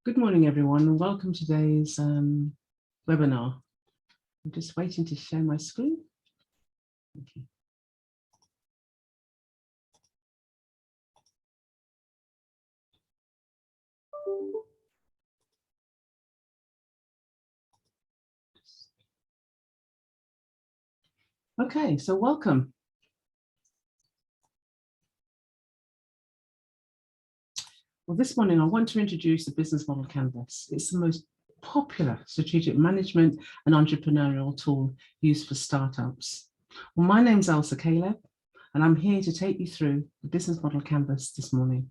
Good morning, everyone, and welcome to today's webinar. I'm just waiting to share my screen. Okay. Okay, so welcome. Well, this morning I want to introduce the business model canvas. It's the most popular strategic management and entrepreneurial tool used for startups. Well, my name's Elsa Caleb, and I'm here to take you through the business model canvas this morning.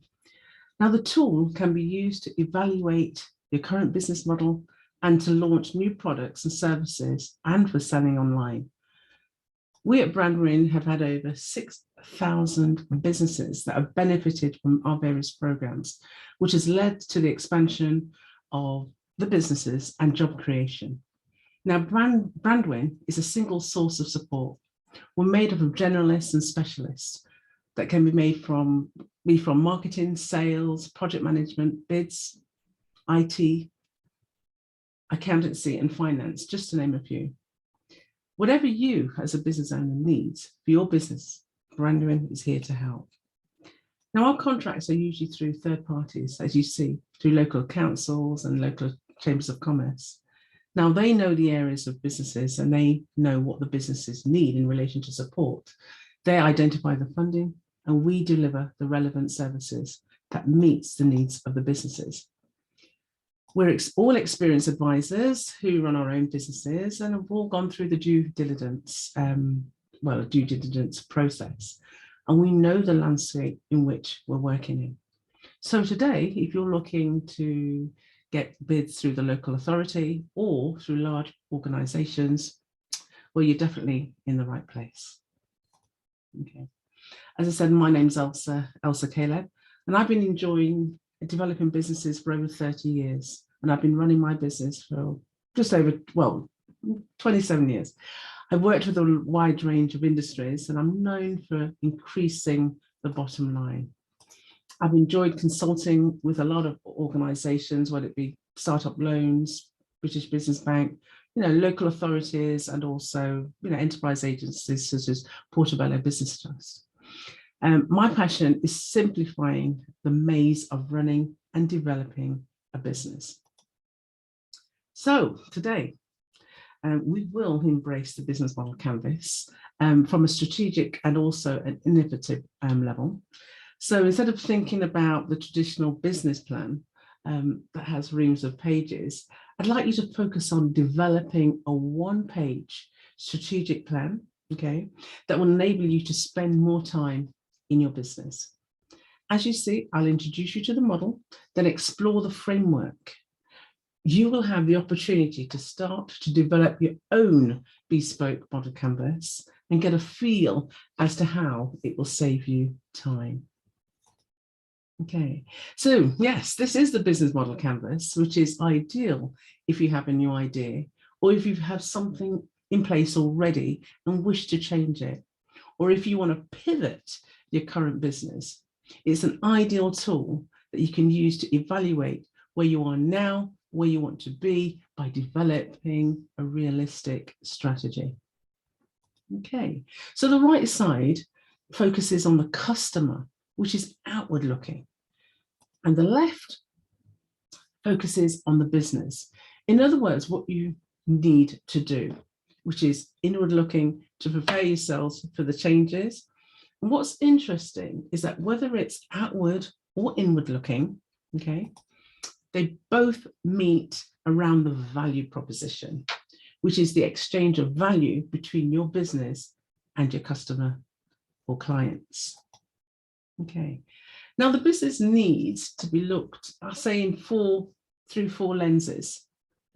Now, the tool can be used to evaluate your current business model and to launch new products and services and for selling online. We at Branduin have had over 6,000 businesses that have benefited from our various programs, which has led to the expansion of the businesses and job creation. Now, Branduin is a single source of support. We're made up of generalists and specialists that can be from marketing, sales, project management, bids, IT, accountancy, and finance, just to name a few. Whatever you as a business owner needs for your business, Branduin is here to help. Now, our contracts are usually through third parties, as you see, through local councils and local chambers of commerce. Now, they know the areas of businesses and they know what the businesses need in relation to support. They identify the funding and we deliver the relevant services that meets the needs of the businesses. We're all experienced advisors who run our own businesses and have all gone through the due diligence process. And we know the landscape in which we're working in. So today, if you're looking to get bids through the local authority or through large organizations, well, you're definitely in the right place. Okay. As I said, my name's Elsa Caleb, and I've been enjoying developing businesses for over 30 years. And I've been running my business for just over, 27 years. I've worked with a wide range of industries and I'm known for increasing the bottom line. I've enjoyed consulting with a lot of organizations, whether it be startup loans, British Business Bank, local authorities, and also, enterprise agencies such as Portobello Business Trust. My passion is simplifying the maze of running and developing a business. So today, we will embrace the business model canvas from a strategic and also an innovative level. So instead of thinking about the traditional business plan that has reams of pages, I'd like you to focus on developing a one-page strategic plan, okay, that will enable you to spend more time in your business. As you see, I'll introduce you to the model, then explore the framework. You will have the opportunity to start to develop your own bespoke model canvas and get a feel as to how it will save you time. Okay, so yes, this is the business model canvas, which is ideal if you have a new idea or if you have something in place already and wish to change it, or if you want to pivot your current business. It's an ideal tool that you can use to evaluate where you are now, where you want to be by developing a realistic strategy. Okay, so the right side focuses on the customer, which is outward looking, and the left focuses on the business. In other words, what you need to do, which is inward looking to prepare yourselves for the changes. And what's interesting is that whether it's outward or inward looking, okay, they both meet around the value proposition, which is the exchange of value between your business and your customer or clients. Okay, now the business needs to be looked, I'll say, through four lenses.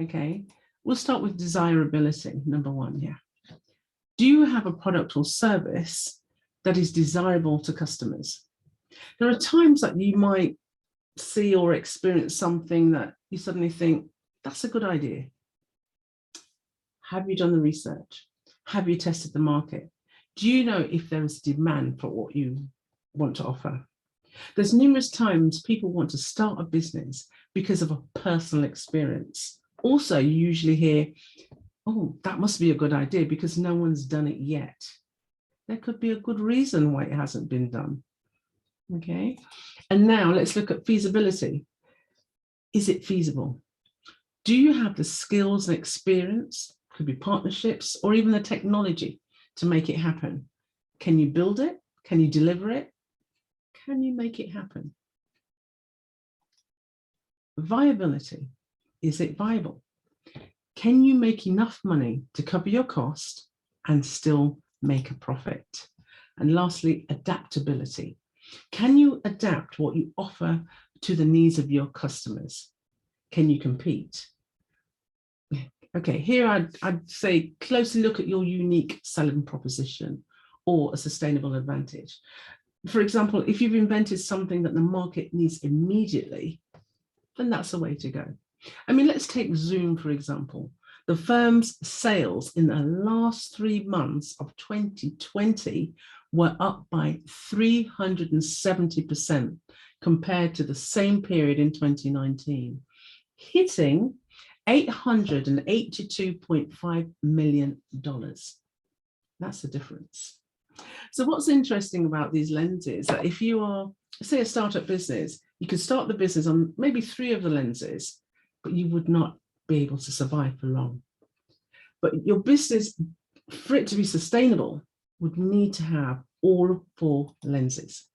Okay, we'll start with desirability, number one. Yeah, do you have a product or service that is desirable to customers? There are times that you might see or experience something that you suddenly think, that's a good idea. Have you done the research? Have you tested the market? Do you know if there is demand for what you want to offer? There's numerous times people want to start a business because of a personal experience. Also, you usually hear, oh, that must be a good idea because no one's done it yet. There could be a good reason why it hasn't been done. Okay. And now let's look at feasibility. Is it feasible? Do you have the skills and experience, could be partnerships, or even the technology to make it happen? Can you build it? Can you deliver it? Can you make it happen? Viability. Is it viable? Can you make enough money to cover your cost and still make a profit? And lastly, adaptability. Can you adapt what you offer to the needs of your customers? Can you compete? Okay, here I'd say closely look at your unique selling proposition or a sustainable advantage. For example, if you've invented something that the market needs immediately, then that's the way to go. I mean, let's take Zoom, for example. The firm's sales in the last 3 months of 2020 were up by 370% compared to the same period in 2019, hitting $882.5 million. That's the difference. So what's interesting about these lenses, that if you are, say, a startup business, you could start the business on maybe 3 of the lenses, but you would not be able to survive for long. But your business, for it to be sustainable, would need to have all 4 lenses.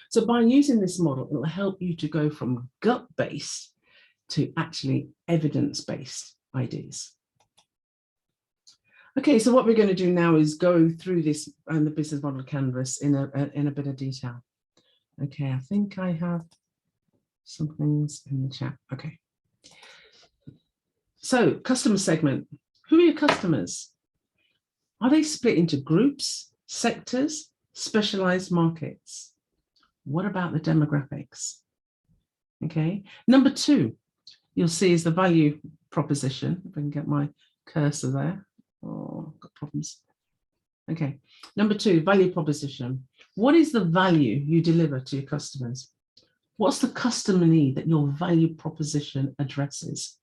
So by using this model, it will help you to go from gut-based to actually evidence-based ideas. Okay, so what we're going to do now is go through this and the business model canvas in a bit of detail. Okay, I think I have some things in the chat. Okay. So customer segment. Who are your customers? Are they split into groups, sectors, specialized markets? What about the demographics? Okay. Number 2, you'll see is the value proposition. If I can get my cursor there. Oh, I've got problems. Okay. Number 2, value proposition. What is the value you deliver to your customers? What's the customer need that your value proposition addresses?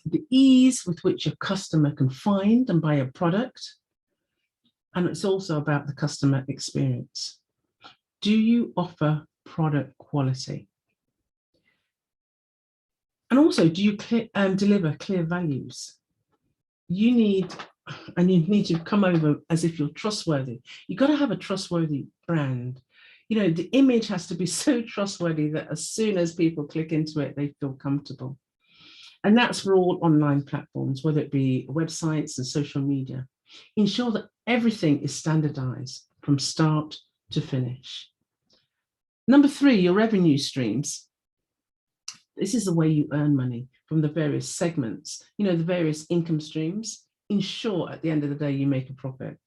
The ease with which your customer can find and buy a product. And it's also about the customer experience. Do you offer product quality? And also, do you deliver clear values? You need to come over as if you're trustworthy. You've got to have a trustworthy brand. You know, the image has to be so trustworthy that as soon as people click into it, they feel comfortable. And that's for all online platforms, whether it be websites and social media. Ensure that everything is standardized from start to finish. Number 3, your revenue streams. This is the way you earn money from the various segments, you know, the various income streams. Ensure at the end of the day you make a profit.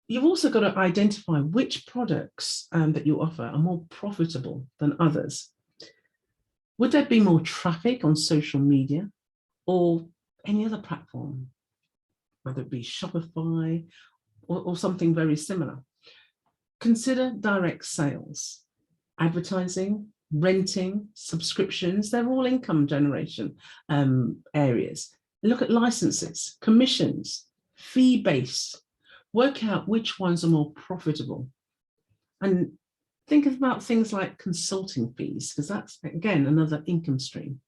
You've also got to identify which products that you offer are more profitable than others. Would there be more traffic on social media or any other platform, whether it be Shopify or something very similar? Consider direct sales, advertising, renting, subscriptions. They're all income generation areas. Look at licenses, commissions, fee-based. Work out which ones are more profitable. And think about things like consulting fees, because that's, again, another income stream.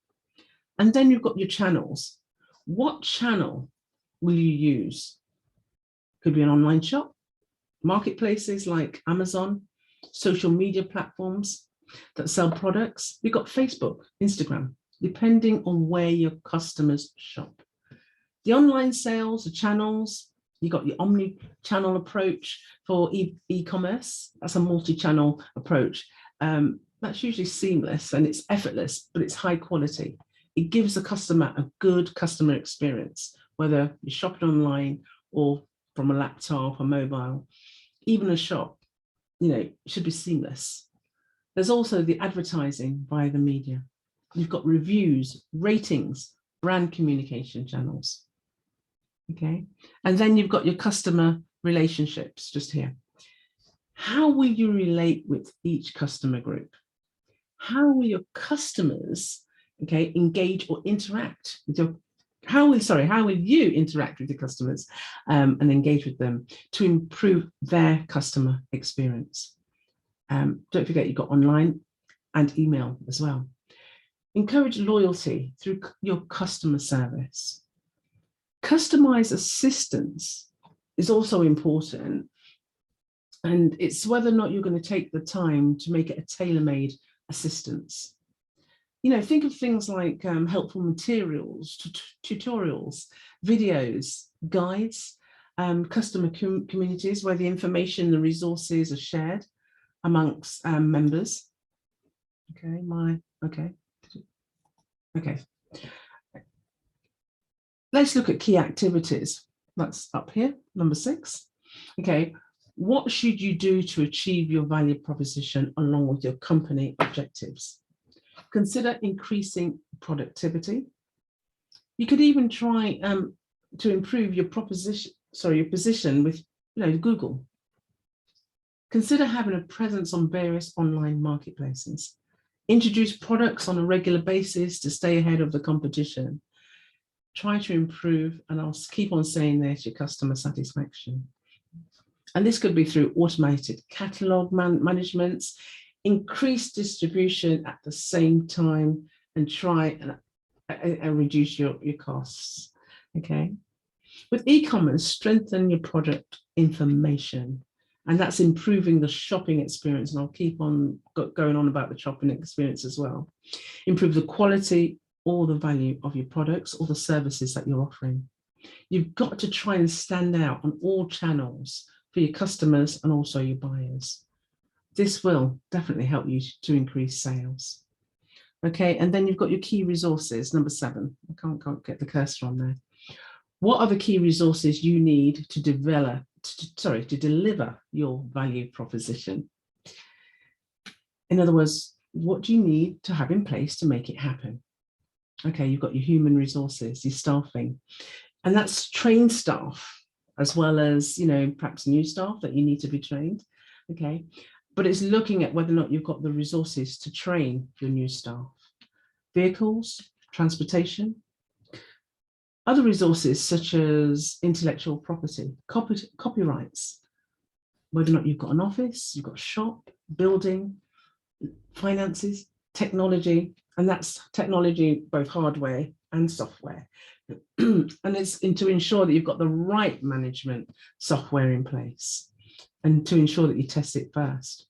And then you've got your channels. What channel will you use? Could be an online shop, marketplaces like Amazon, social media platforms that sell products. We've got Facebook, Instagram, depending on where your customers shop. The online sales, the channels, you've got your omni-channel approach for e-commerce. That's a multi-channel approach. That's usually seamless and it's effortless, but it's high quality. It gives the customer a good customer experience, whether you're shopping online or from a laptop or mobile, even a shop, you know, it should be seamless. There's also the advertising via the media. You've got reviews, ratings, brand communication channels. Okay, and then you've got your customer relationships just here. How will you relate with each customer group? How will your customers, okay, engage or interact with your, how will you interact with your customers and engage with them to improve their customer experience? Don't forget you've got online and email as well. Encourage loyalty through your customer service. Customized assistance is also important, and it's whether or not you're going to take the time to make it a tailor-made assistance. You know, think of things like helpful materials, tutorials, videos, guides, customer communities where the information, the resources are shared amongst members. Okay. Let's look at key activities. That's up here, number 6. Okay, what should you do to achieve your value proposition along with your company objectives? Consider increasing productivity. You could even try to improve your position with Google. Consider having a presence on various online marketplaces. Introduce products on a regular basis to stay ahead of the competition. Try to improve, and I'll keep on saying this, your customer satisfaction. And this could be through automated catalog management, increase distribution at the same time, and try and reduce your costs. Okay. With e-commerce, strengthen your product information, and that's improving the shopping experience. And I'll keep on going on about the shopping experience as well. Improve the quality or the value of your products or the services that you're offering. You've got to try and stand out on all channels for your customers and also your buyers. This will definitely help you to increase sales. Okay, and then you've got your key resources, number 7. I can't get the cursor on there. What are the key resources you need to deliver your value proposition? In other words, what do you need to have in place to make it happen? Okay, you've got your human resources, your staffing, and that's trained staff as well as, perhaps new staff that you need to be trained. Okay, but it's looking at whether or not you've got the resources to train your new staff. Vehicles, transportation, other resources such as intellectual property, copyrights, whether or not you've got an office, you've got a shop, building, finances, technology, and that's technology, both hardware and software. And it's to ensure that you've got the right management software in place and to ensure that you test it first.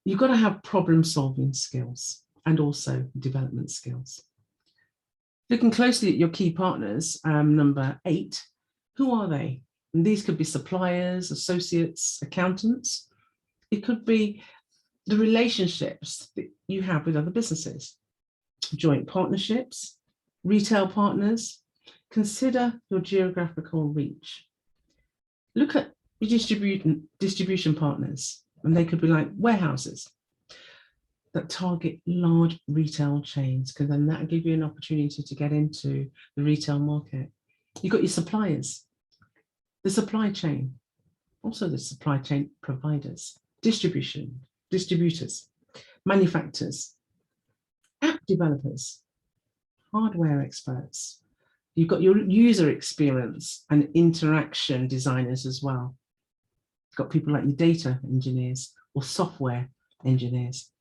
You've got to have problem-solving skills and also development skills. Looking closely at your key partners, number 8, who are they? And these could be suppliers, associates, accountants. It could be the relationships that you have with other businesses, joint partnerships, retail partners. Consider your geographical reach. Look at your distribution partners, and they could be like warehouses that target large retail chains, because then that will give you an opportunity to get into the retail market. You've got your suppliers, the supply chain, also the supply chain providers, distributors, manufacturers, app developers, hardware experts. You've got your user experience and interaction designers as well. You've got people like your data engineers or software engineers.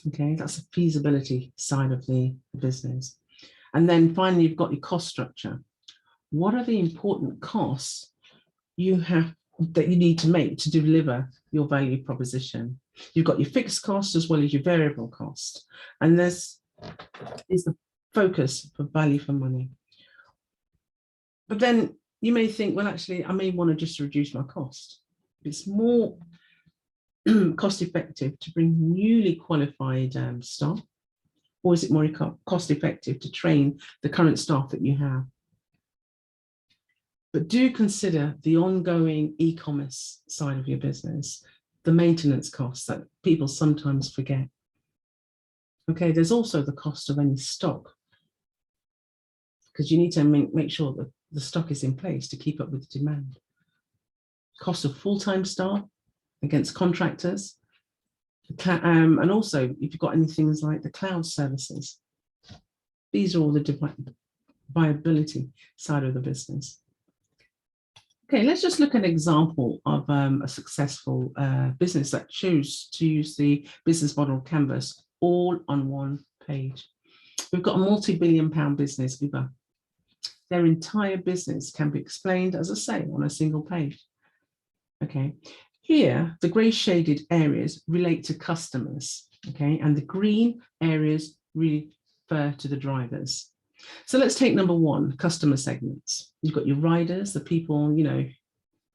Okay, that's the feasibility side of the business. And then finally, you've got your cost structure. What are the important costs that you need to make to deliver your value proposition? You've got your fixed cost as well as your variable cost. And this is the focus for value for money. But then you may think, well, actually, I may want to just reduce my cost. It's more cost effective to bring newly qualified staff, or is it more cost effective to train the current staff that you have? But do consider the ongoing e-commerce side of your business, the maintenance costs that people sometimes forget. Okay, there's also the cost of any stock, because you need to make sure that the stock is in place to keep up with the demand. cost of full-time staff against contractors, and also if you've got any things like the cloud services. These are all the viability side of the business. Okay, let's just look at an example of a successful business that chose to use the business model canvas all on one page. We've got a multi-billion-pound business, Uber. Their entire business can be explained, as I say, on a single page. Okay, here the grey shaded areas relate to customers, okay, and the green areas refer to the drivers. So let's take number one, customer segments. You've got your riders, the people, you know,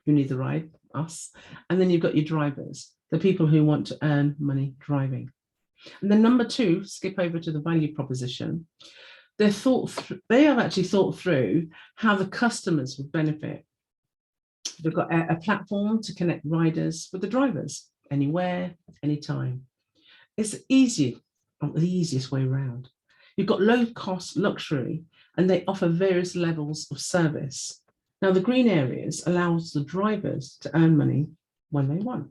who need the ride, us, and then you've got your drivers, the people who want to earn money driving. And then number two, skip over to the value proposition. They have actually thought through how the customers would benefit. They've got a platform to connect riders with the drivers, anywhere, anytime. It's easy, the easiest way around. You've got low cost luxury, and they offer various levels of service. Now, the green areas allows the drivers to earn money when they want.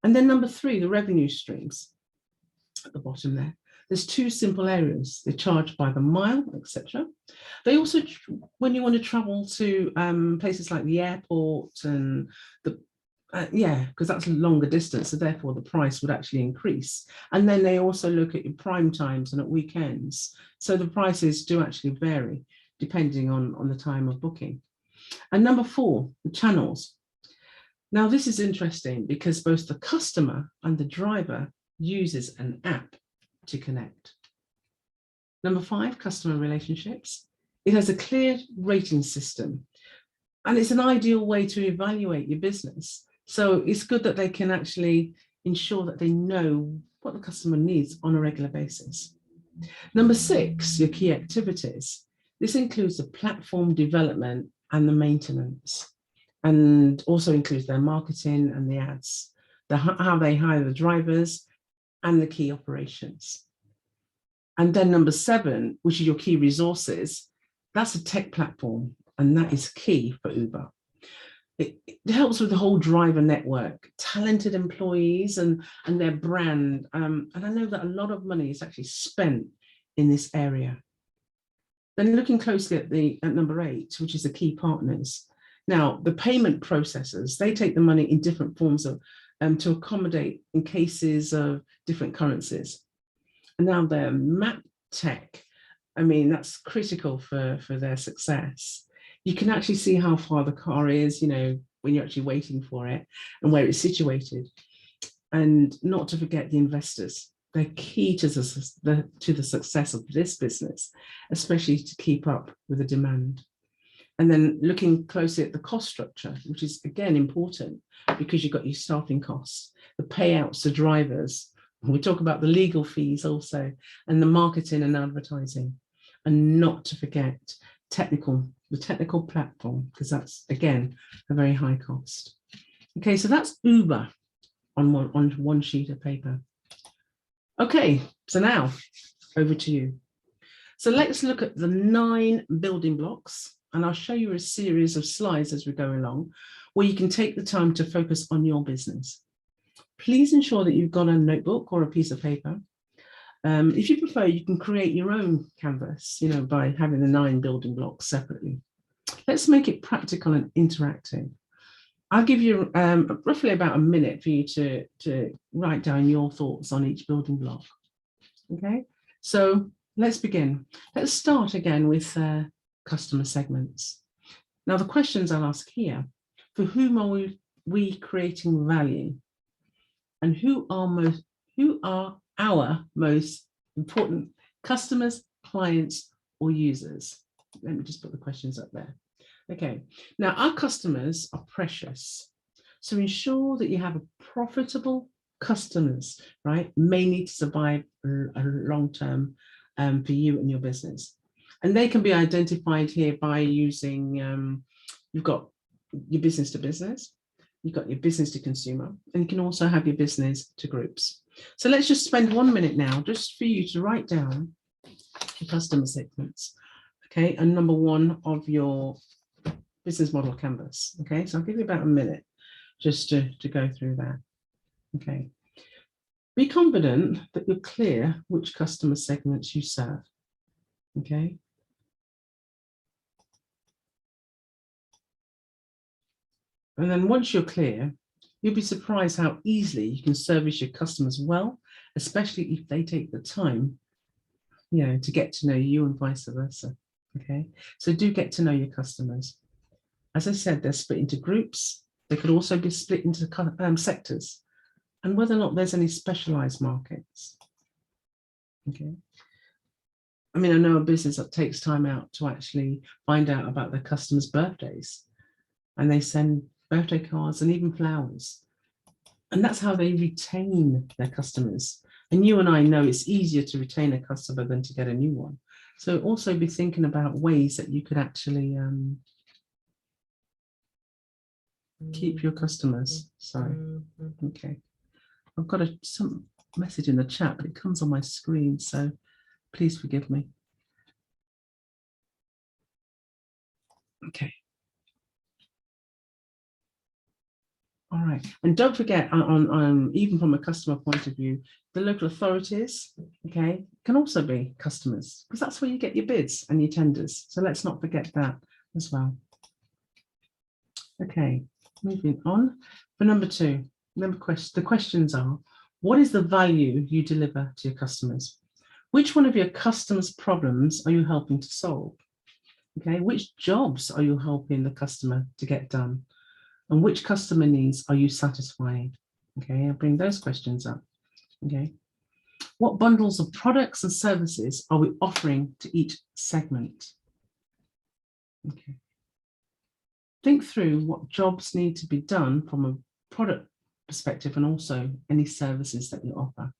And then number three, the revenue streams at the bottom there. There's two simple areas. They charge by the mile, etc. They also, when you want to travel to places like the airport and the because that's a longer distance, so therefore the price would actually increase. And then they also look at your prime times and at weekends. So the prices do actually vary depending on the time of booking. And number four, the channels. Now this is interesting because both the customer and the driver uses an app to connect. Number five, customer relationships. It has a clear rating system, and it's an ideal way to evaluate your business. So it's good that they can actually ensure that they know what the customer needs on a regular basis. Number six, your key activities. This includes the platform development and the maintenance, and also includes their marketing and the ads, how they hire the drivers and the key operations. And then number seven, which is your key resources, that's a tech platform, and that is key for Uber. It helps with the whole driver network, talented employees and their brand. And I know that a lot of money is actually spent in this area. Then looking closely at number eight, which is the key partners. Now, the payment processors, they take the money in different forms of to accommodate in cases of different currencies. And now their map tech, I mean, that's critical for their success. You can actually see how far the car is, you know, when you're actually waiting for it and where it's situated. And not to forget the investors. They're key to the success of this business, especially to keep up with the demand. And then looking closely at the cost structure, which is again important because you've got your staffing costs, the payouts to drivers. We talk about the legal fees also, and the marketing and advertising, and not to forget the technical platform, because that's again a very high cost. Okay, so that's Uber on one sheet of paper. Okay, so now over to you. So let's look at the 9 building blocks, and I'll show you a series of slides as we go along, where you can take the time to focus on your business. Please ensure that you've got a notebook or a piece of paper. If you prefer, you can create your own canvas, you know, by having the 9 building blocks separately. Let's make it practical and interactive. I'll give you roughly about a minute for you to write down your thoughts on each building block. Okay, so let's begin. Let's start again with customer segments. Now, the questions I'll ask here: for whom are we creating value, and who are our most important customers, clients, or users? Let me just put the questions up there. Okay, now our customers are precious. So ensure that you have a profitable customers, right? May need to survive a long term for you and your business. And they can be identified here by using, you've got your business to business, you've got your business to consumer, and you can also have your business to groups. So let's just spend 1 minute now just for you to write down the customer segments. Okay, and number 1 of your business model canvas. Okay, so I'll give you about a minute just to go through that. Okay. Be confident that you're clear which customer segments you serve. Okay. And then once you're clear, you'll be surprised how easily you can service your customers well, especially if they take the time, to get to know you and vice versa. Okay. So do get to know your customers. As I said, they're split into groups. They could also be split into sectors, and whether or not there's any specialized markets. Okay. I mean, I know a business that takes time out to actually find out about their customers' birthdays, and they send birthday cards and even flowers. And that's how they retain their customers. And you and I know it's easier to retain a customer than to get a new one. So also be thinking about ways that you could actually keep your customers. Sorry. Okay. I've got some message in the chat, but it comes on my screen, so please forgive me. Okay. All right. And don't forget, on even from a customer point of view, the local authorities, okay, can also be customers, because that's where you get your bids and your tenders. So let's not forget that as well. Okay, moving on. For number 2, the questions are, what is the value you deliver to your customers? Which one of your customers' problems are you helping to solve? Okay, which jobs are you helping the customer to get done? And which customer needs are you satisfying? Okay, I'll bring those questions up. Okay, what bundles of products and services are we offering to each segment? Okay, think through what jobs need to be done from a product perspective and also any services that you offer.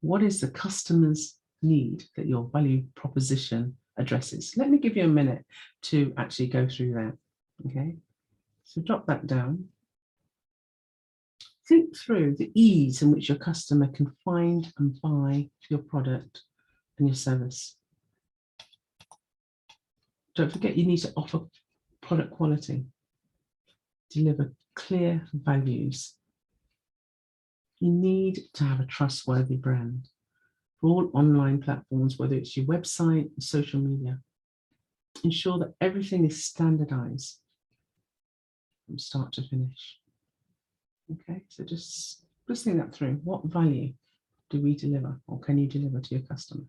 What is the customer's need that your value proposition addresses? Let me give you a minute to actually go through that. Okay. So drop that down. Think through the ease in which your customer can find and buy your product and your service. Don't forget, you need to offer product quality, deliver clear values. You need to have a trustworthy brand for all online platforms, whether it's your website or social media. Ensure that everything is standardized from start to finish. Okay, so just think that through. What value do we deliver, or can you deliver to your customer?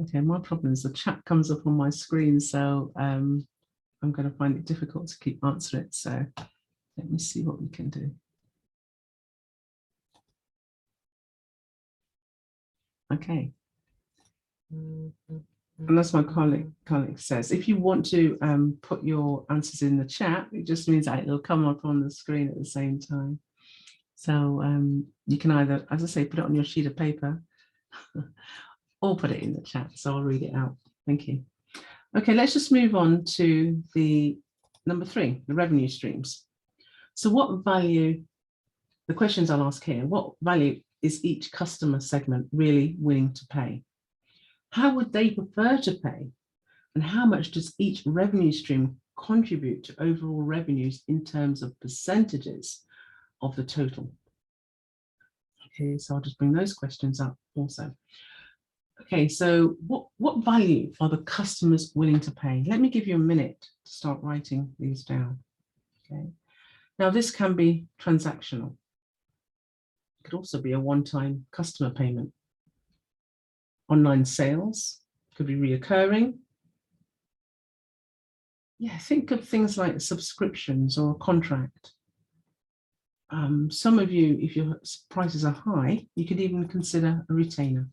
Okay, my problem is the chat comes up on my screen, so I'm going to find it difficult to keep answering it. So let me see what we can do. Okay. And that's my colleague says, if you want to put your answers in the chat, it just means that it'll come up on the screen at the same time. So you can either, as I say, put it on your sheet of paper or put it in the chat. So I'll read it out. Thank you. Okay, let's just move on to the number 3, the revenue streams. So what value, the questions I'll ask here, what value is each customer segment really willing to pay? How would they prefer to pay? And how much does each revenue stream contribute to overall revenues in terms of percentages of the total? Okay, so I'll just bring those questions up also. Okay, so what value are the customers willing to pay? Let me give you a minute to start writing these down. Okay, now this can be transactional. It could also be a one-time customer payment. Online sales could be reoccurring. Yeah, think of things like subscriptions or a contract. Some of you, if your prices are high, you could even consider a retainer.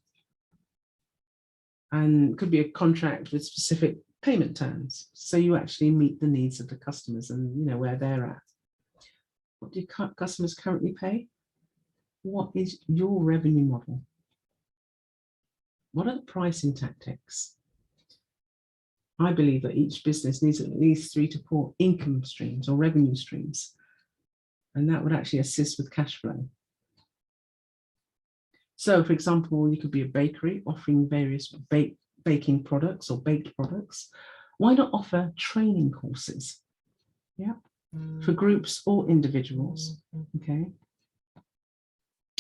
And it could be a contract with specific payment terms, so you actually meet the needs of the customers and where they're at. What do customers currently pay? What is your revenue model? What are the pricing tactics? I believe that each business needs at least 3 to 4 income streams or revenue streams, and that would actually assist with cash flow. So for example, you could be a bakery offering various baking products or baked products. Why not offer training courses? Yeah, for groups or individuals. Okay.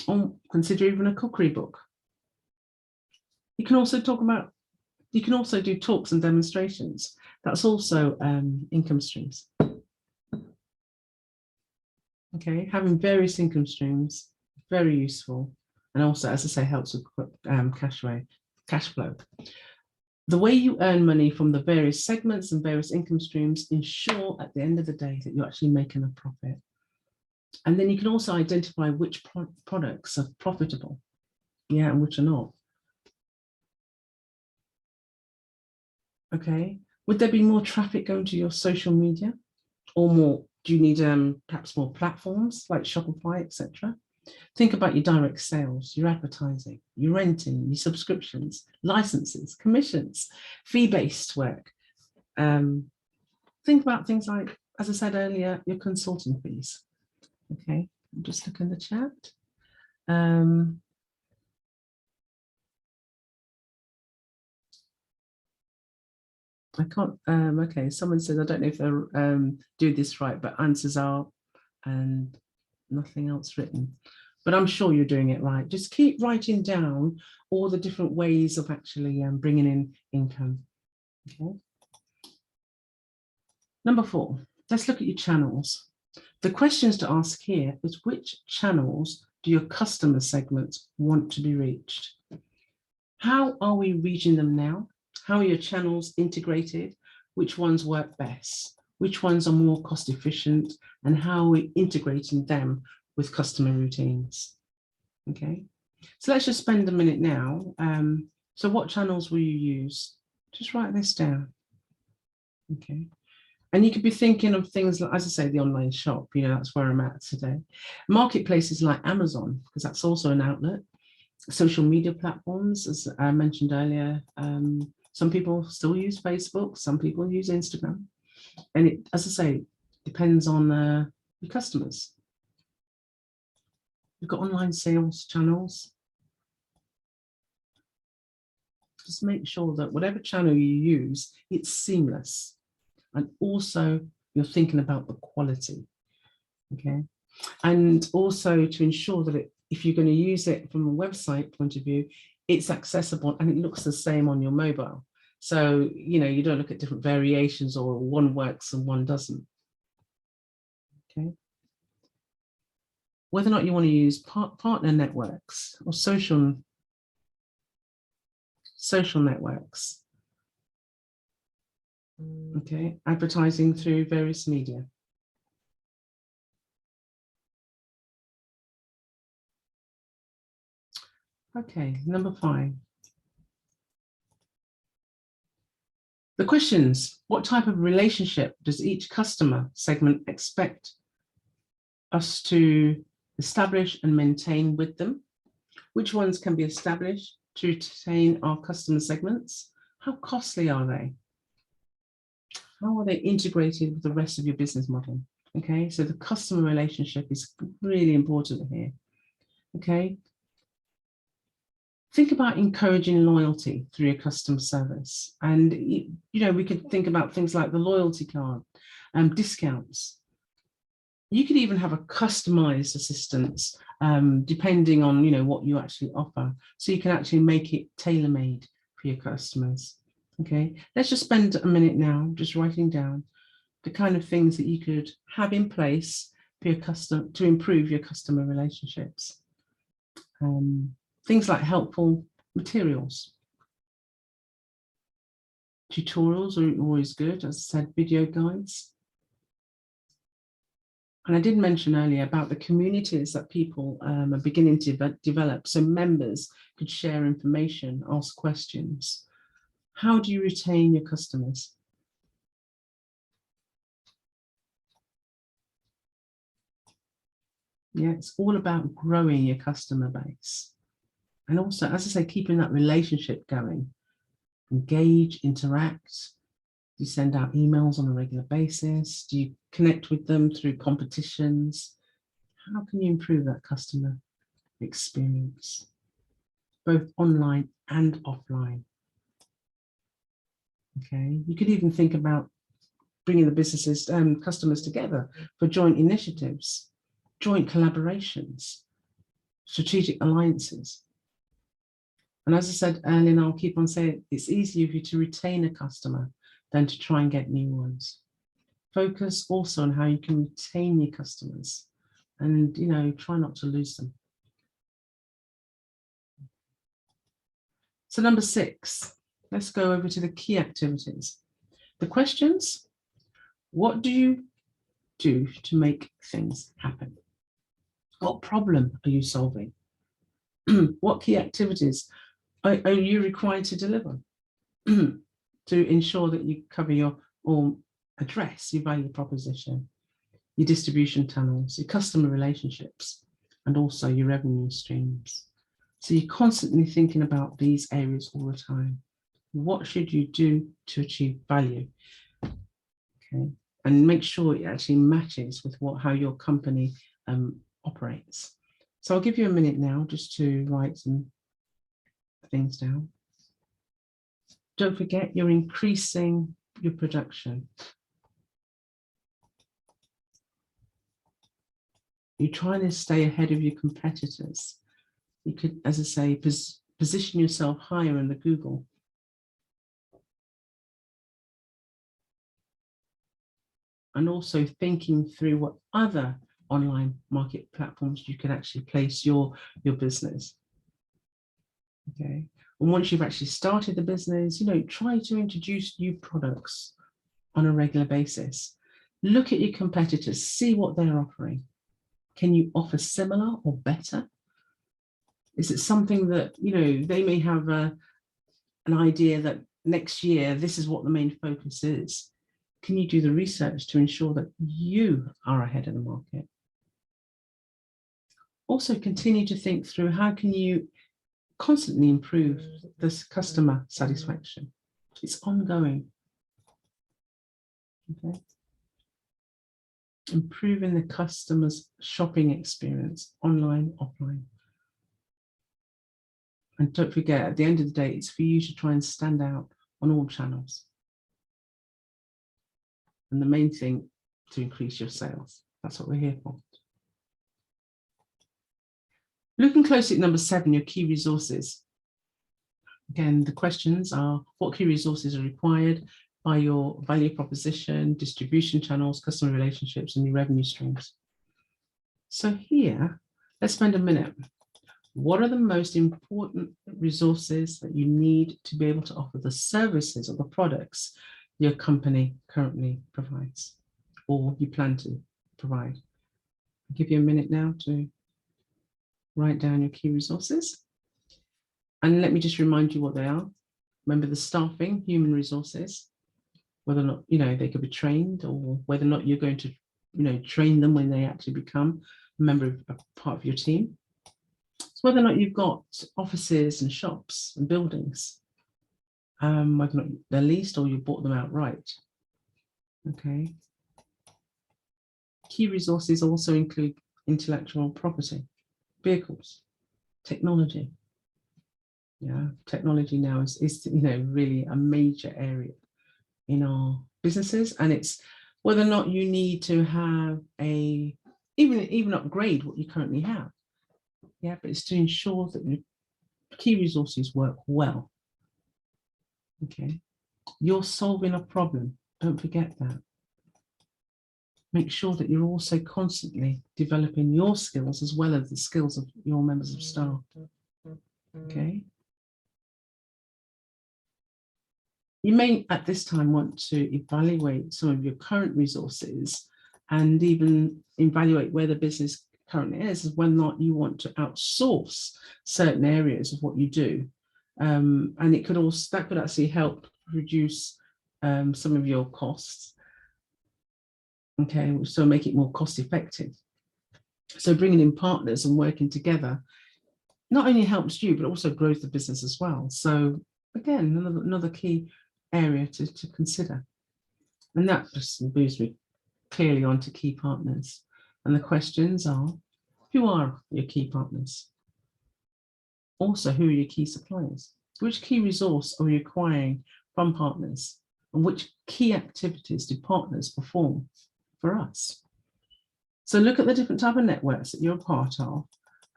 Or consider even a cookery book. You can also do talks and demonstrations. That's also income streams. Okay, having various income streams, very useful. And also, as I say, helps with cash flow. The way you earn money from the various segments and various income streams ensure at the end of the day that you're actually making a profit. And then you can also identify which products are profitable, yeah, and which are not. Okay, would there be more traffic going to your social media, or more? Do you need perhaps more platforms like Shopify, etc.? Think about your direct sales, your advertising, your renting, your subscriptions, licenses, commissions, fee-based work. Think about things like, as I said earlier, your consulting fees. Okay, just look in the chat. I can't, okay, someone says, I don't know if they'll do this right, but answers are, and nothing else written. But I'm sure you're doing it right. Just keep writing down all the different ways of actually bringing in income. Okay. Number 4, let's look at your channels. The questions to ask here is, which channels do your customer segments want to be reached? How are we reaching them now? How are your channels integrated? Which ones work best? Which ones are more cost efficient? And how are we integrating them with customer routines? Okay, so let's just spend a minute now. So what channels will you use? Just write this down. Okay, and you could be thinking of things like, as I say, the online shop, that's where I'm at today. Marketplaces like Amazon, because that's also an outlet. Social media platforms, as I mentioned earlier, some people still use Facebook, some people use Instagram. And it, as I say, depends on your customers. You've got online sales channels. Just make sure that whatever channel you use, it's seamless. And also you're thinking about the quality, okay? And also to ensure that if you're going to use it from a website point of view, it's accessible and it looks the same on your mobile. So, you don't look at different variations or one works and one doesn't, okay? Whether or not you want to use partner networks or social networks, okay, advertising through various media. Okay, number 5. The questions: what type of relationship does each customer segment expect us to establish and maintain with them? Which ones can be established to retain our customer segments? How costly are they? How are they integrated with the rest of your business model? Okay, so the customer relationship is really important here. Okay, think about encouraging loyalty through your customer service. And, we could think about things like the loyalty card, discounts. You could even have a customized assistance depending on, what you actually offer. So you can actually make it tailor-made for your customers. Okay, let's just spend a minute now just writing down the kind of things that you could have in place for your to improve your customer relationships. Things like helpful materials. Tutorials are always good, as I said, video guides. And I did mention earlier about the communities that people are beginning to develop. So members could share information, ask questions. How do you retain your customers? Yeah, it's all about growing your customer base. And also, as I say, keeping that relationship going. Engage, interact. Do you send out emails on a regular basis? Do you connect with them through competitions? How can you improve that customer experience? both online and offline. Okay, you could even think about bringing the businesses and customers together for joint initiatives, joint collaborations, strategic alliances. And as I said earlier, and I'll keep on saying, it's easier for you to retain a customer than to try and get new ones. Focus also on how you can retain your customers and, try not to lose them. So number 6, let's go over to the key activities. The questions: what do you do to make things happen? What problem are you solving? What key activities are you required to deliver to ensure that you cover or address your value proposition, your distribution channels, your customer relationships, and also your revenue streams? So you're constantly thinking about these areas all the time. What should you do to achieve value? Okay, and make sure it actually matches with how your company operates. So I'll give you a minute now just to write some things down. Don't forget, you're increasing your production. You're trying to stay ahead of your competitors. You could, as I say, position yourself higher in the Google. And also thinking through what other online market platforms you can actually place your business. Okay. And once you've actually started the business, try to introduce new products on a regular basis. Look at your competitors, see what they're offering. Can you offer similar or better? Is it something that, they may have an idea that next year, this is what the main focus is. Can you do the research to ensure that you are ahead of the market? Also, continue to think through how can you constantly improve this customer satisfaction. It's ongoing. Okay. Improving the customer's shopping experience, online, offline. And don't forget, at the end of the day, it's for you to try and stand out on all channels. And the main thing, to increase your sales. That's what we're here for. Looking closely at number 7, your key resources. Again, the questions are: what key resources are required by your value proposition, distribution channels, customer relationships, and your revenue streams? So here, let's spend a minute. What are the most important resources that you need to be able to offer the services or the products your company currently provides or you plan to provide? I'll give you a minute now to write down your key resources. And let me just remind you what they are. Remember the staffing, human resources, whether or not, they could be trained, or whether or not you're going to, train them when they actually become a member of a part of your team. It's whether or not you've got offices and shops and buildings, whether or not they're leased or you bought them outright. Okay. Key resources also include intellectual property, vehicles, technology. Yeah, technology now is really a major area in our businesses, and it's whether or not you need to have even upgrade what you currently have. Yeah, but it's to ensure that your key resources work well. Okay, you're solving a problem. Don't forget that. Make sure that you're also constantly developing your skills as well as the skills of your members of staff. Okay. You may at this time want to evaluate some of your current resources and even evaluate where the business currently is, whether or not you want to outsource certain areas of what you do. And that could actually help reduce some of your costs. Okay, so make it more cost effective. So bringing in partners and working together not only helps you, but also grows the business as well. So again, another key area to consider. And that just moves me clearly onto key partners. And the questions are: who are your key partners? Also, who are your key suppliers? Which key resource are you acquiring from partners? And which key activities do partners perform for us? So look at the different type of networks that you're a part of,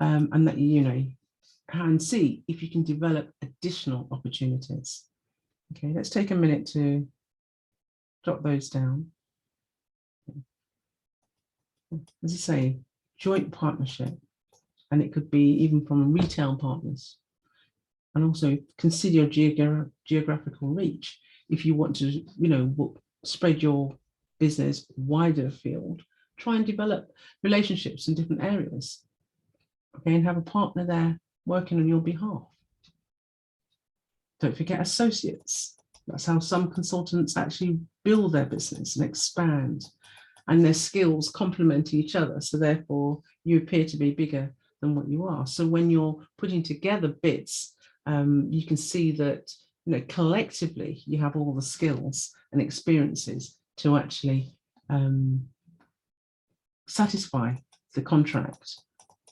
and that you know, and see if you can develop additional opportunities. Okay, let's take a minute to jot those down. As I say, joint partnership, and it could be even from retail partners. And also consider your geographical reach. If you want to, you know, spread your business wider afield, try and develop relationships in different areas. Okay, and have a partner there working on your behalf. Don't forget associates. That's how some consultants actually build their business and expand, and their skills complement each other. So therefore, you appear to be bigger than what you are. So when you're putting together bits, you can see that, you know, collectively you have all the skills and experiences to actually satisfy the contract.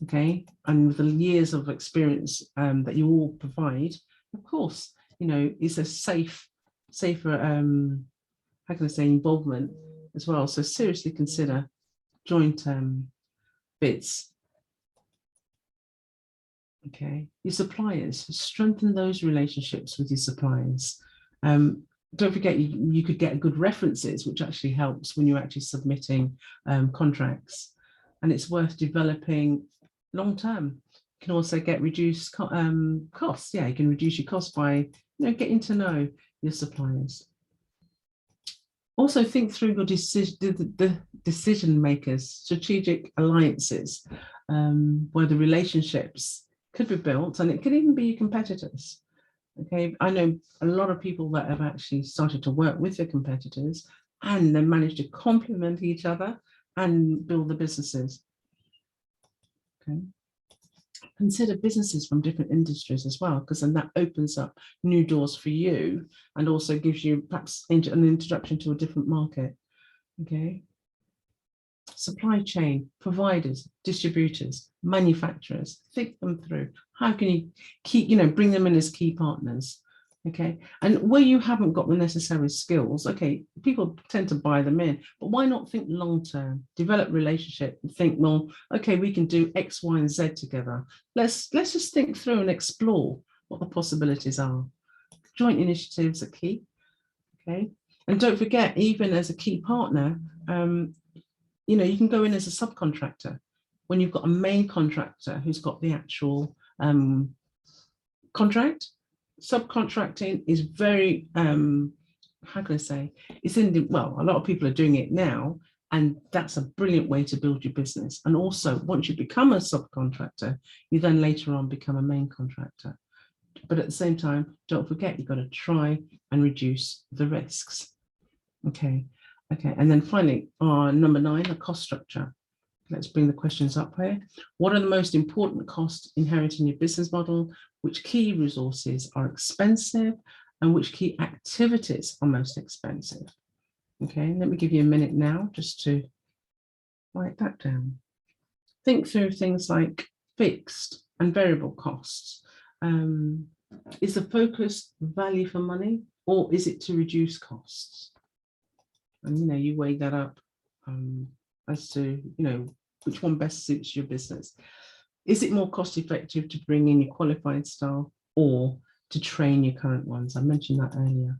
Okay, and with the years of experience that you all provide, of course, you know, it's a safer how can I say, involvement as well. So seriously consider joint bids. Okay, your suppliers, strengthen those relationships with your suppliers. Don't forget, you could get good references, which actually helps when you're actually submitting contracts. And it's worth developing long term. You can also get reduced costs. Yeah, you can reduce your costs by, you know, getting to know your suppliers. Also think through your decision makers, strategic alliances, where the relationships could be built, and it could even be your competitors. Okay, I know a lot of people that have actually started to work with their competitors, and they managed to complement each other and build the businesses. Okay. Consider businesses from different industries as well, because then that opens up new doors for you and also gives you perhaps an introduction to a different market. Okay. Supply chain, providers, distributors, manufacturers, think them through. How can you keep, you know, bring them in as key partners? Okay, and where you haven't got the necessary skills, okay, people tend to buy them in, but why not think long term, develop relationship and think, well, okay, we can do X, Y, and Z together. Let's just think through and explore what the possibilities are. Joint initiatives are key. Okay, and don't forget, even as a key partner, you know, you can go in as a subcontractor when you've got a main contractor who's got the actual contract. Subcontracting is very, how can I say, it's in the, well, a lot of people are doing it now, and that's a brilliant way to build your business. And also, once you become a subcontractor, you then later on become a main contractor. But at the same time, don't forget, you've got to try and reduce the risks. Okay, and then finally, number 9, the cost structure. Let's bring the questions up here. What are the most important costs inherent in your business model? Which key resources are expensive? And which key activities are most expensive? Okay, let me give you a minute now just to write that down. Think through things like fixed and variable costs. Is the focus value for money, or is it to reduce costs? And, you know, you weigh that up as to, you know, which one best suits your business. Is it more cost effective to bring in your qualified staff or to train your current ones? I mentioned that earlier.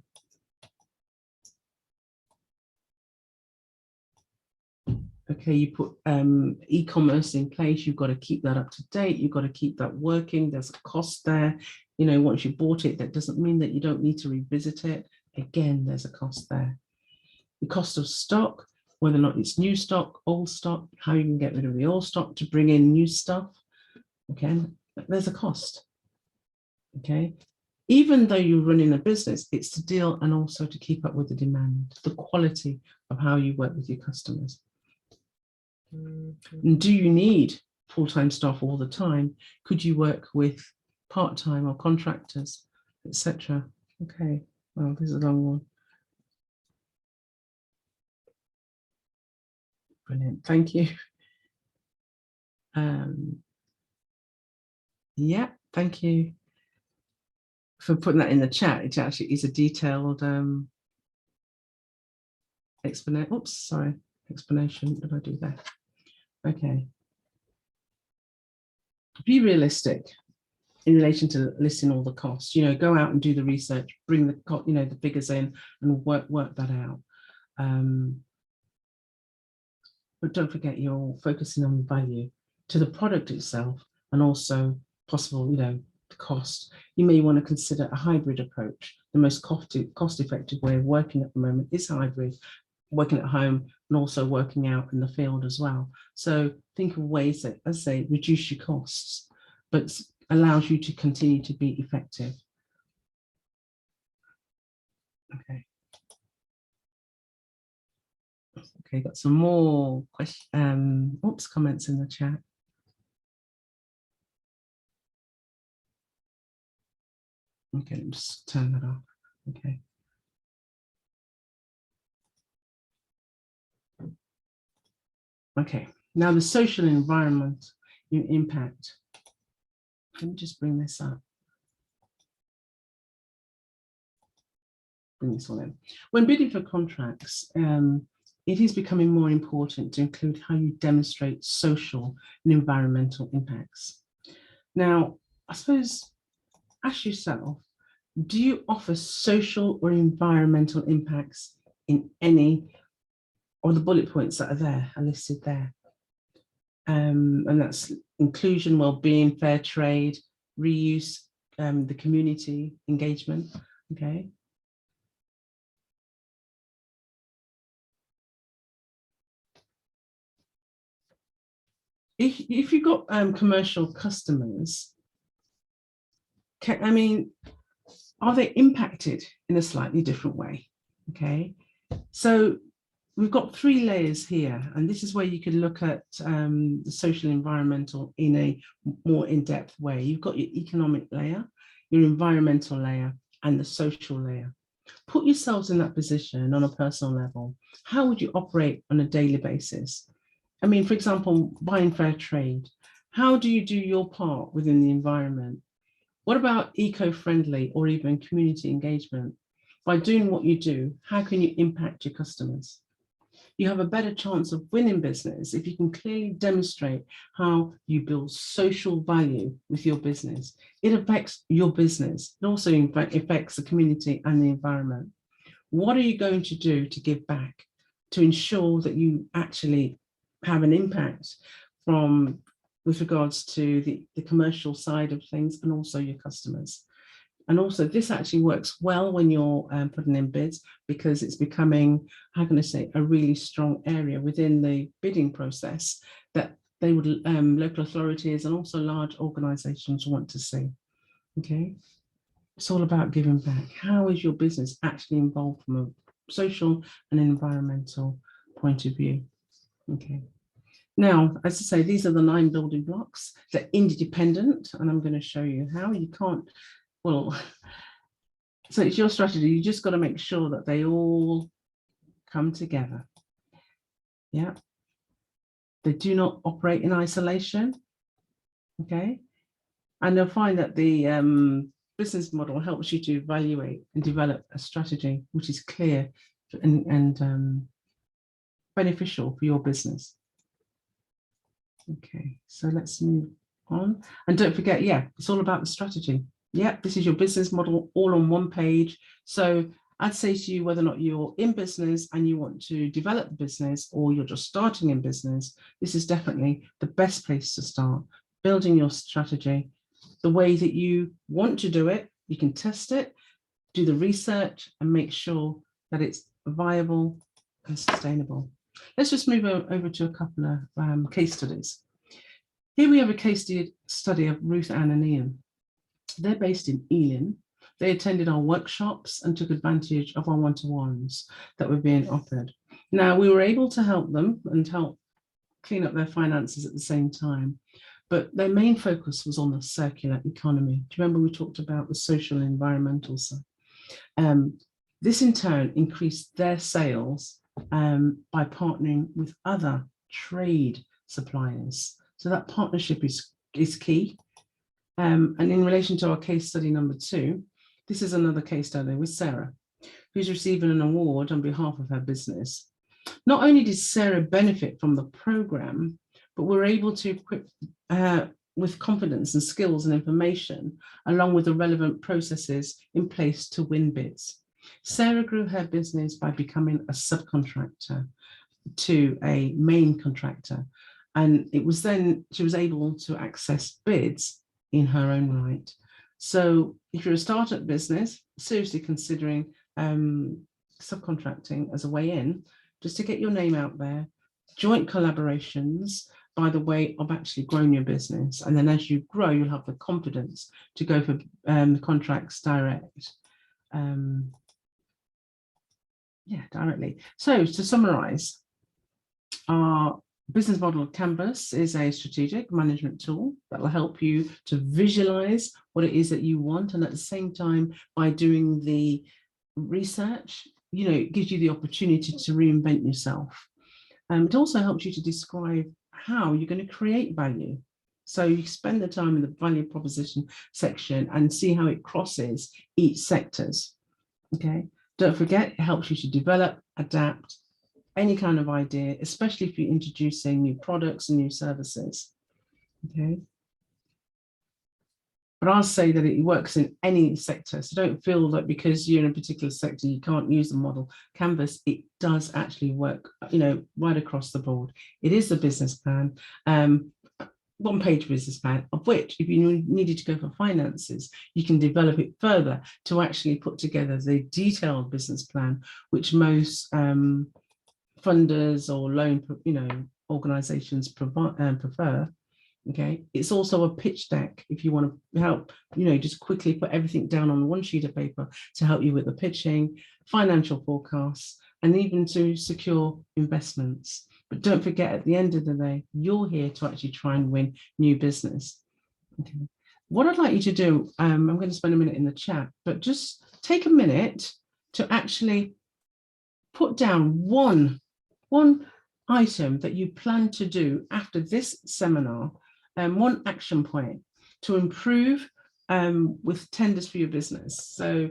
Okay, you put e-commerce in place, you've got to keep that up to date, you've got to keep that working, there's a cost there. You know, once you bought it, that doesn't mean that you don't need to revisit it. Again, there's a cost there. The cost of stock, whether or not it's new stock, old stock, how you can get rid of the old stock to bring in new stuff. Okay, there's a cost. Okay, even though you're running a business, it's to deal and also to keep up with the demand, the quality of how you work with your customers. And do you need full-time staff all the time? Could you work with part-time or contractors, etc.? Okay, well, this is a long one. Brilliant, thank you. Yeah, Thank you for putting that in the chat. It actually is a detailed explanation. Oops, sorry, explanation. What did I do there? Okay. Be realistic in relation to listing all the costs. You know, go out and do the research, bring the the figures in, and work that out. But don't forget, you're focusing on value to the product itself, and also possible, the cost. You may want to consider a hybrid approach. The most cost-effective way of working at the moment is hybrid, working at home and also working out in the field as well. So think of ways that, as I say, reduce your costs, but allows you to continue to be effective. Okay. Okay, got some more comments in the chat. Okay, let me just turn that off. Okay. Okay, now the social environment impact. Let me just bring this up. Bring this one in. When bidding for contracts, it is becoming more important to include how you demonstrate social and environmental impacts. Now, I suppose, ask yourself, do you offer social or environmental impacts in any of the bullet points that are listed there? And that's inclusion, well-being, fair trade, reuse, the community engagement. Okay. If you've got commercial customers, are they impacted in a slightly different way? Okay, so we've got 3 layers here, and this is where you can look at the social environmental in a more in-depth way. You've got your economic layer, your environmental layer, and the social layer. Put yourselves in that position on a personal level. How would you operate on a daily basis? I mean, for example, buying fair trade. How do you do your part within the environment? What about eco-friendly or even community engagement? By doing what you do, how can you impact your customers? You have a better chance of winning business if you can clearly demonstrate how you build social value with your business. It affects your business. It also affects the community and the environment. What are you going to do to give back to ensure that you actually have an impact with regards to the commercial side of things and also your customers? And also this actually works well when you're putting in bids, because it's becoming, how can I say, a really strong area within the bidding process that they would, local authorities and also large organizations want to see. Okay, it's all about giving back. How is your business actually involved from a social and environmental point of view? Okay. Now, as I say, these are the 9 building blocks. They're interdependent, and I'm going to show you how. You can't, well, so it's your strategy. You just got to make sure that they all come together. Yeah. They do not operate in isolation. Okay. And you'll find that the business model helps you to evaluate and develop a strategy which is clear and beneficial for your business. Okay, so let's move on. And don't forget, yeah, it's all about the strategy. Yeah, this is your business model all on one page. So I'd say to you, whether or not you're in business and you want to develop the business, or you're just starting in business, this is definitely the best place to start. Building your strategy, the way that you want to do it, you can test it, do the research, and make sure that it's viable and sustainable. Let's just move over to a couple of case studies. Here we have a case study of Ruth Ann and Ian. They're based in Ealing. They attended our workshops and took advantage of our one-to-ones that were being offered. Now, we were able to help them and help clean up their finances at the same time, but their main focus was on the circular economy. Do you remember we talked about the social and environmental side? This in turn increased their sales by partnering with other trade suppliers. So that partnership is key. And in relation to our case study number 2, this is another case study with Sarah, who's receiving an award on behalf of her business. Not only did Sarah benefit from the program, but we're able to equip with confidence and skills and information, along with the relevant processes in place to win bids. Sarah grew her business by becoming a subcontractor to a main contractor. And it was then she was able to access bids in her own right. So if you're a startup business, seriously considering subcontracting as a way in, just to get your name out there, joint collaborations by the way of actually growing your business. And then as you grow, you'll have the confidence to go for contracts direct. Directly. So to summarize, our business model canvas is a strategic management tool that will help you to visualize what it is that you want. And at the same time, by doing the research, it gives you the opportunity to reinvent yourself. It also helps you to describe how you're going to create value. So you spend the time in the value proposition section and see how it crosses each sectors. Okay. Don't forget, it helps you to develop, adapt any kind of idea, especially if you're introducing new products and new services. Okay. But I'll say that it works in any sector. So don't feel that because you're in a particular sector, you can't use the model canvas. It does actually work, right across the board. It is a business plan, one-page business plan, of which if you needed to go for finances, you can develop it further to actually put together the detailed business plan, which most funders or loan, organizations prefer. Okay, it's also a pitch deck if you want to help, just quickly put everything down on one sheet of paper to help you with the pitching, financial forecasts, and even to secure investments. But don't forget, at the end of the day, you're here to actually try and win new business. Okay. What I'd like you to do, I'm going to spend a minute in the chat, but just take a minute to actually put down one item that you plan to do after this seminar, one action point to improve with tenders for your business. So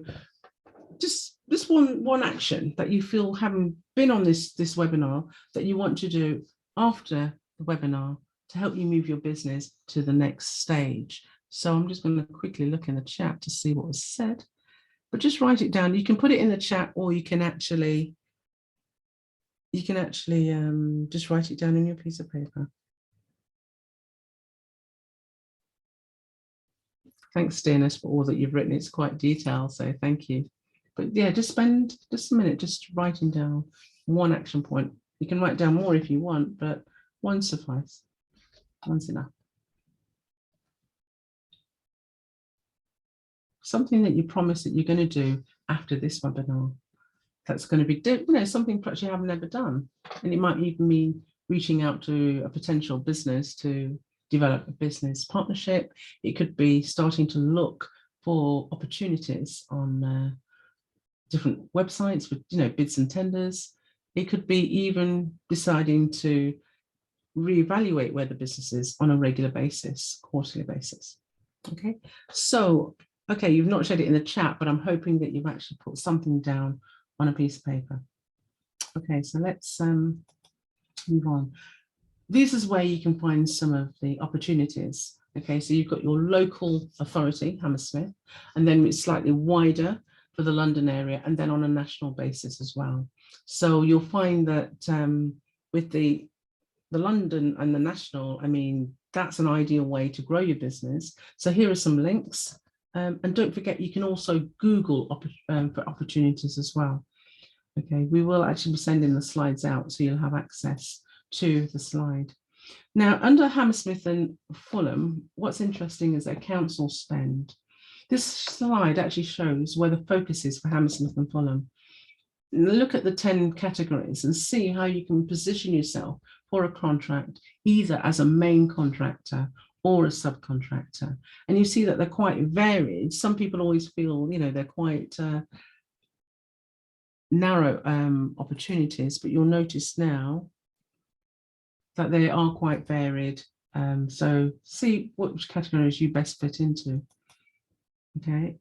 just one action that you feel, having been on this webinar, that you want to do after the webinar to help you move your business to the next stage. So I'm just going to quickly look in the chat to see what was said, but just write it down. You can put it in the chat, or you can actually just write it down in your piece of paper. Thanks, Dennis, for all that you've written. It's quite detailed, so thank you. But yeah, just spend just a minute just writing down one action point. You can write down more if you want, but one suffice. One's enough. Something that you promise that you're going to do after this webinar. That's going to be, something perhaps you haven't ever done. And it might even mean reaching out to a potential business to develop a business partnership. It could be starting to look for opportunities on different websites with, bids and tenders. It could be even deciding to reevaluate where the business is on a regular basis, quarterly basis. Okay, so, you've not shared it in the chat, but I'm hoping that you've actually put something down on a piece of paper. Okay, so let's move on. This is where you can find some of the opportunities. Okay, so you've got your local authority, Hammersmith, and then it's slightly wider for the London area, and then on a national basis as well. So you'll find that with the London and the national, that's an ideal way to grow your business. So here are some links. And don't forget, you can also Google for opportunities as well. Okay, we will actually be sending the slides out, so you'll have access to the slide. Now, under Hammersmith and Fulham, what's interesting is their council spend. This slide actually shows where the focus is for Hammersmith and Fulham. Look at the 10 categories and see how you can position yourself for a contract, either as a main contractor or a subcontractor. And you see that they're quite varied. Some people always feel, they're quite narrow opportunities, but you'll notice now that they are quite varied So see which categories you best fit into. Okay.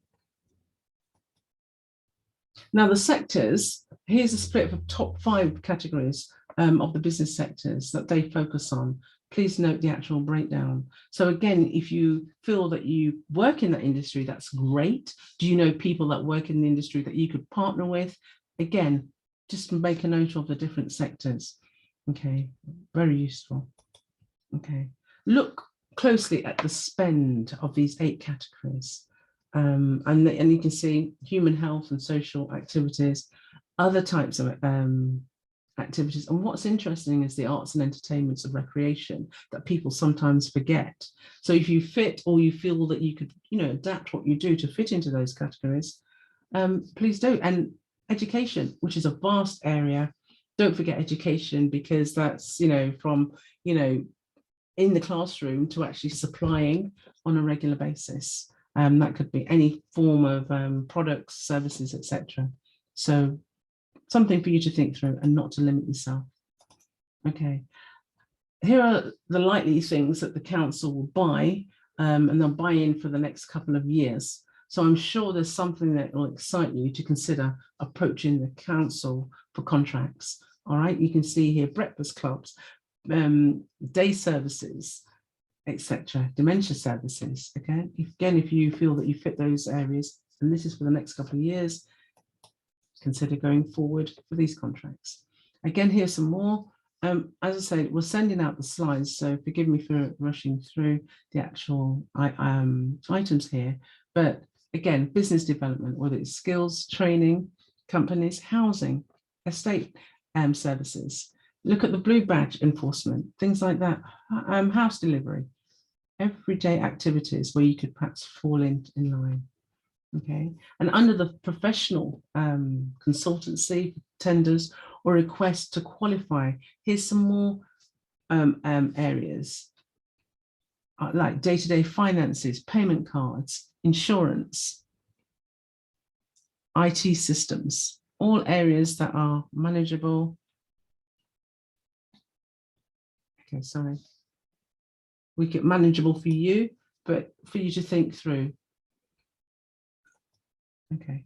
Now the sectors, here's a split of top 5 categories of the business sectors that they focus on. Please note the actual breakdown. So again, if you feel that you work in that industry, that's great. Do you know people that work in the industry that you could partner with? Again, just make a note of the different sectors. Okay, very useful. Okay, look closely at the spend of these 8 categories. And you can see human health and social activities, other types of activities. And what's interesting is the arts and entertainments and recreation that people sometimes forget. So if you fit, or you feel that you could, adapt what you do to fit into those categories, please do. And education, which is a vast area, don't forget education, because that's, from, in the classroom to actually supplying on a regular basis. That could be any form of products, services, etc. So something for you to think through and not to limit yourself. Okay, here are the likely things that the council will buy, and they'll buy in for the next couple of years. So I'm sure there's something that will excite you to consider approaching the council for contracts. All right, you can see here breakfast clubs, day services, etc., dementia services. Okay, again, if you feel that you fit those areas, and this is for the next couple of years, consider going forward for these contracts. Again, here's some more. As I say, we're sending out the slides, so forgive me for rushing through the actual items here. But again, business development, whether it's skills, training, companies, housing, estate services. Look at the blue badge enforcement, things like that, house delivery, everyday activities where you could perhaps fall in line. Okay, and under the professional consultancy, tenders, or requests to qualify, here's some more areas like day-to-day finances, payment cards, insurance, IT systems, all areas that are manageable. Okay, sorry. We get manageable for you, but for you to think through. Okay.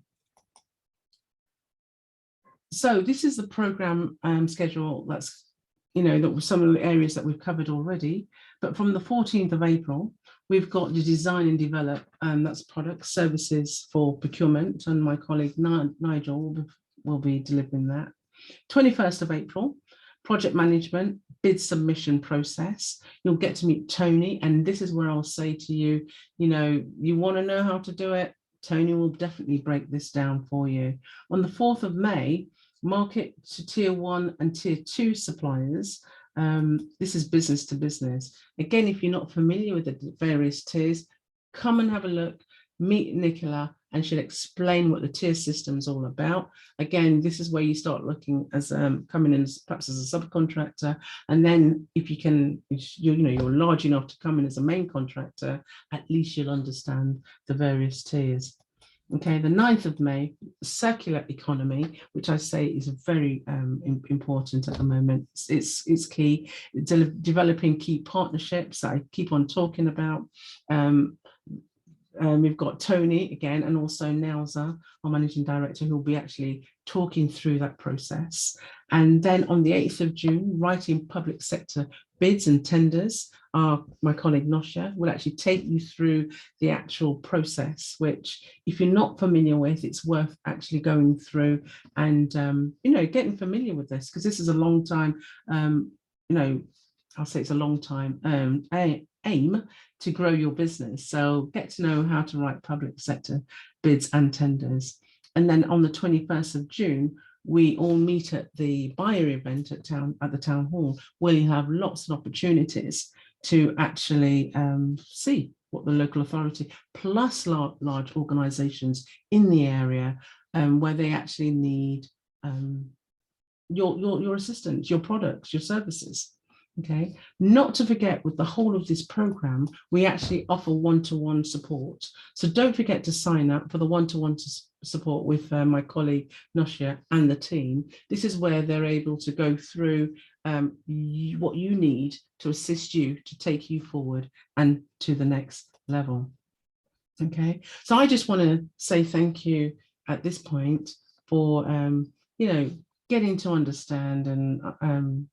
So this is the program schedule that's, that was some of the areas that we've covered already. But from the 14th of April, we've got the design and develop, that's products, services for procurement, and my colleague Nigel will be delivering that. 21st of April, project management, bid submission process. You'll get to meet Tony, and this is where I'll say to you, you want to know how to do it, Tony will definitely break this down for you. On the 4th of May, market to tier 1 and tier 2 suppliers. This is business to business. Again, if you're not familiar with the various tiers, come and have a look, meet Nicola, and she'll explain what the tier system is all about. Again, this is where you start looking as coming in perhaps as a subcontractor, and then if you can, you're large enough to come in as a main contractor, at least you'll understand the various tiers. Okay, the 9th of May, circular economy, which I say is very important at the moment. It's key. Developing key partnerships that I keep on talking about. We've got Tony again, and also Nelza, our managing director, who will be actually talking through that process. And then on the 8th of June, writing public sector bids and tenders. My colleague Nosha will actually take you through the actual process, which if you're not familiar with, it's worth actually going through and getting familiar with this, because this is a long time, I'll say it's a long time aim to grow your business. So get to know how to write public sector bids and tenders. And then on the 21st of June, we all meet at the buyer event at the town hall, where you have lots of opportunities to actually see what the local authority plus large organisations in the area where they actually need your assistance, your products, your services. Okay, not to forget, with the whole of this program, we actually offer one-to-one support. So don't forget to sign up for the one-to-one support with my colleague Nosha and the team. This is where they're able to go through what you need to assist you to take you forward and to the next level. Okay, so I just want to say thank you at this point for getting to understand and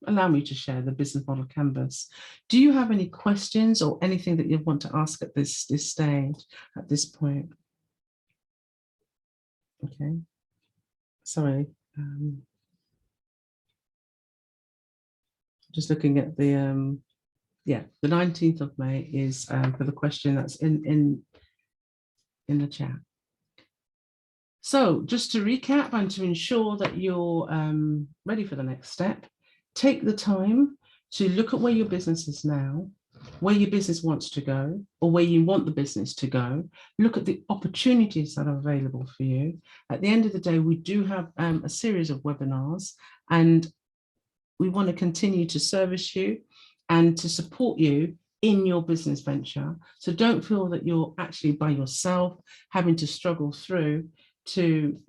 allow me to share the business model canvas. Do you have any questions or anything that you want to ask at this stage, at this point? Okay, sorry. Just looking at the the 19th of May is for the question that's in the chat. So just to recap and to ensure that you're ready for the next step, take the time to look at where your business is now, where your business wants to go, or where you want the business to go. Look at the opportunities that are available for you. At the end of the day, we do have a series of webinars, and we want to continue to service you and to support you in your business venture. So don't feel that you're actually by yourself having to struggle through to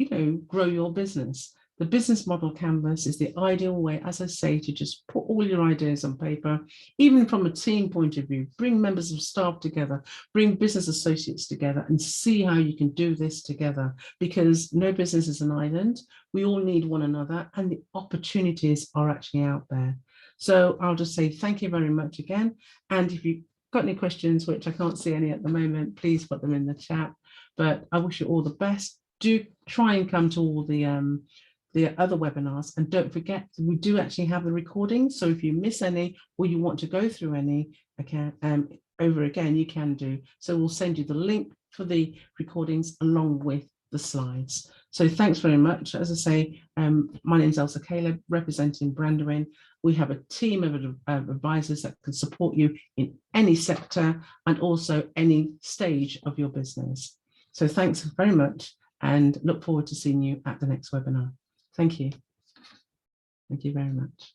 grow your business. The business model canvas is the ideal way, as I say, to just put all your ideas on paper, even from a team point of view. Bring members of staff together, bring business associates together, and see how you can do this together, because no business is an island. We all need one another, and the opportunities are actually out there. So I'll just say thank you very much again. And if you've got any questions, which I can't see any at the moment, please put them in the chat. But I wish you all the best. Do try and come to all the other webinars, and don't forget, we do actually have the recordings. So if you miss any or you want to go through any over again, you can do. So we'll send you the link for the recordings along with the slides. So thanks very much. As I say, my name is Elsa Caleb, representing Branduin. We have a team of advisors that can support you in any sector and also any stage of your business. So thanks very much, and look forward to seeing you at the next webinar. Thank you. Thank you very much.